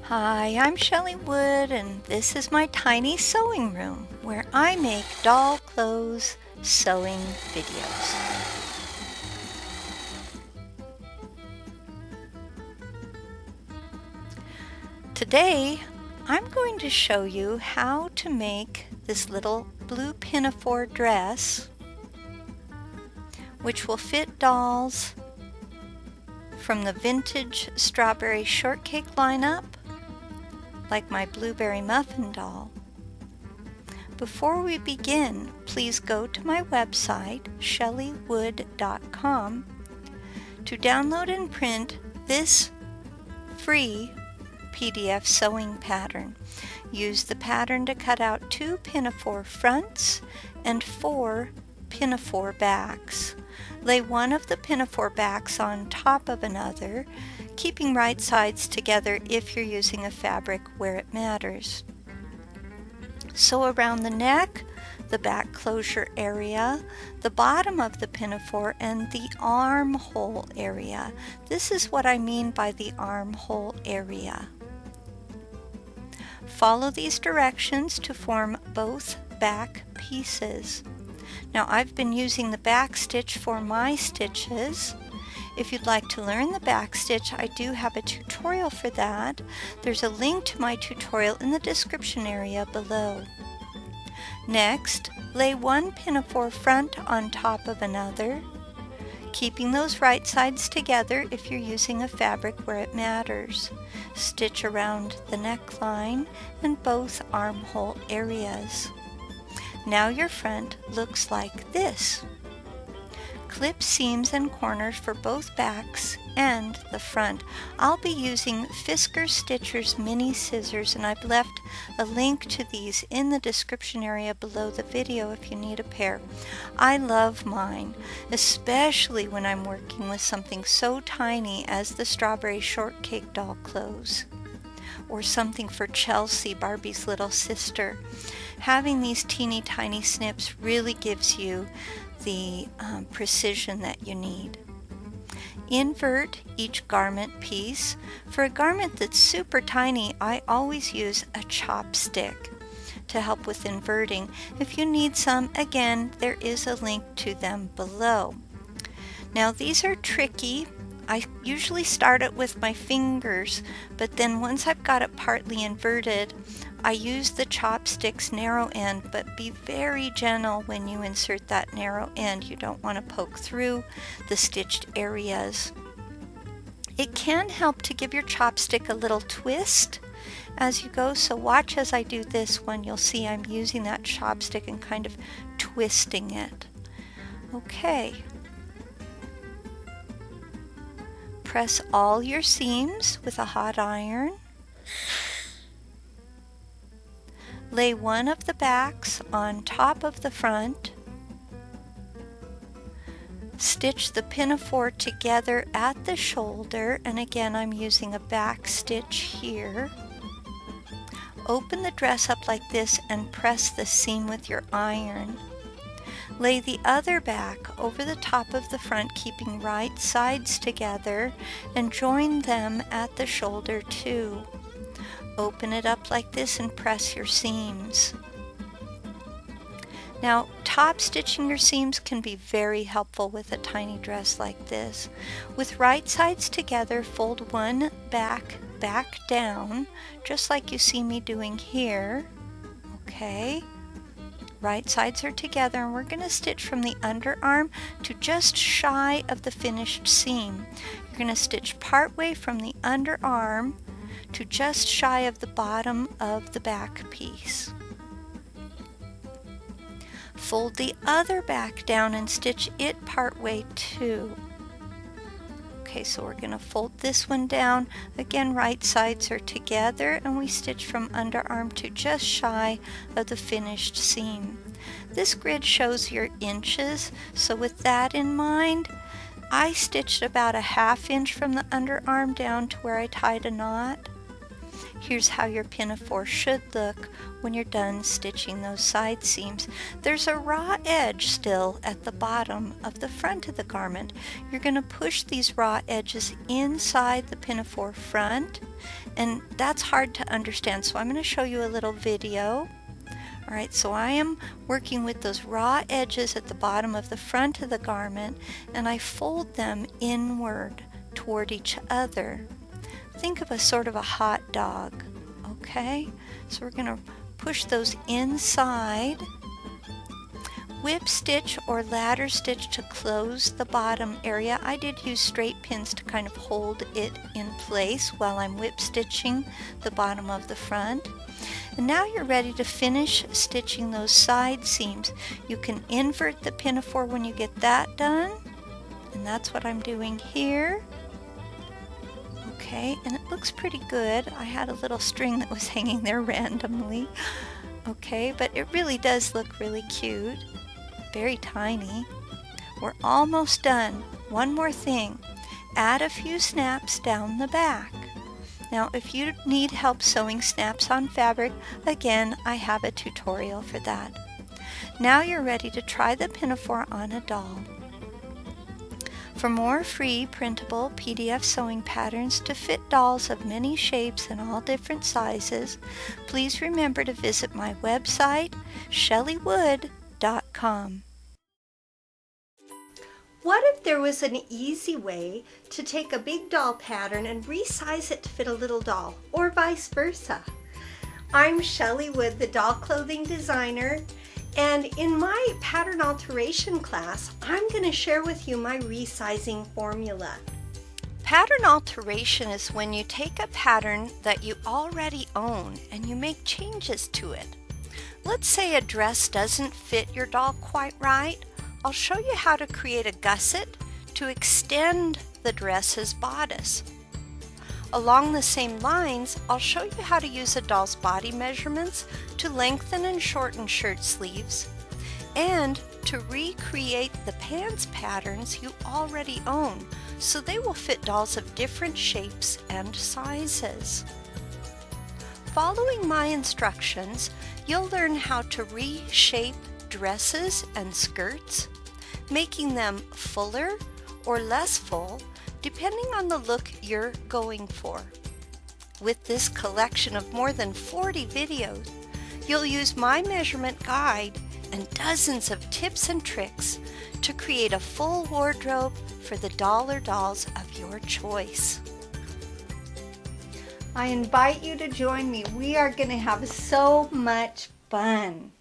Hi, I'm Shelley Wood, and this is my tiny sewing room where I make doll clothes sewing videos. Today, I'm going to show you how to make this little blue pinafore dress, which will fit dolls from the vintage strawberry shortcake lineup, like my blueberry muffin doll. Before we begin, please go to my website, shelleywood.com, to download and print this free PDF sewing pattern. Use the pattern to cut out 2 pinafore fronts and 4 pinafore backs. Lay one of the pinafore backs on top of another, keeping right sides together if you're using a fabric where it matters. Sew around the neck, the back closure area, the bottom of the pinafore, and the armhole area. This is what I mean by the armhole area. Follow these directions to form both back pieces. Now I've been using the backstitch for my stitches. If you'd like to learn the backstitch, I do have a tutorial for that. There's a link to my tutorial in the description area below. Next, lay one pinafore front on top of another, keeping those right sides together if you're using a fabric where it matters. Stitch around the neckline and both armhole areas. Now your front looks like this. Clip seams and corners for both backs and the front. I'll be using Fisker Stitcher's mini scissors, and I've left a link to these in the description area below the video if you need a pair. I love mine, especially when I'm working with something so tiny as the strawberry shortcake doll clothes, or something for Chelsea, Barbie's little sister. Having these teeny tiny snips really gives you the precision that you need. Invert each garment piece. For a garment that's super tiny, I always use a chopstick to help with inverting. If you need some, again, there is a link to them below. Now these are tricky. I usually start it with my fingers, but then once I've got it partly inverted, I use the chopstick's narrow end, but be very gentle when you insert that narrow end. You don't want to poke through the stitched areas. It can help to give your chopstick a little twist as you go, so watch as I do this one. You'll see I'm using that chopstick and kind of twisting it. Okay. Press all your seams with a hot iron. Lay one of the backs on top of the front. Stitch the pinafore together at the shoulder, and again I'm using a back stitch here. Open the dress up like this and press the seam with your iron. Lay the other back over the top of the front, keeping right sides together, and join them at the shoulder too. Open it up like this and press your seams. Now, top stitching your seams can be very helpful with a tiny dress like this. With right sides together, fold one back down, just like you see me doing here. Okay. Right sides are together, and we're going to stitch from the underarm to just shy of the finished seam. You're going to stitch partway from the underarm to just shy of the bottom of the back piece. Fold the other back down and stitch it partway too. Okay, so we're going to fold this one down. Again, right sides are together, and we stitch from underarm to just shy of the finished seam. This grid shows your inches, so with that in mind, I stitched about a 1/2 inch from the underarm down to where I tied a knot. here's how your pinafore should look when you're done stitching those side seams. There's a raw edge still at the bottom of the front of the garment. You're going to push these raw edges inside the pinafore front, and that's hard to understand, so I'm going to show you a little video. Alright, so I am working with those raw edges at the bottom of the front of the garment, and I fold them inward toward each other. Think of a sort of a hot dog, okay? So we're going to push those inside. Whip stitch or ladder stitch to close the bottom area. I did use straight pins to kind of hold it in place while I'm whip stitching the bottom of the front. And now you're ready to finish stitching those side seams. You can invert the pinafore when you get that done, and that's what I'm doing here. Okay, and it looks pretty good. I had a little string that was hanging there randomly. Okay, but it really does look really cute. Very tiny. We're almost done. One more thing. Add a few snaps down the back. Now, if you need help sewing snaps on fabric, again, I have a tutorial for that. Now you're ready to try the pinafore on a doll. For more free printable PDF sewing patterns to fit dolls of many shapes and all different sizes, please remember to visit my website, shellywood.com. What if there was an easy way to take a big doll pattern and resize it to fit a little doll, or vice versa? I'm Shelley Wood, the doll clothing designer, and in my pattern alteration class, I'm going to share with you my resizing formula. Pattern alteration is when you take a pattern that you already own and you make changes to it. Let's say a dress doesn't fit your doll quite right. I'll show you how to create a gusset to extend the dress's bodice. Along the same lines, I'll show you how to use a doll's body measurements to lengthen and shorten shirt sleeves, and to recreate the pants patterns you already own so they will fit dolls of different shapes and sizes. Following my instructions, you'll learn how to reshape dresses and skirts, making them fuller or less full depending on the look you're going for. With this collection of more than 40 videos, you'll use my measurement guide and dozens of tips and tricks to create a full wardrobe for the doll or dolls of your choice. I invite you to join me. We are going to have so much fun.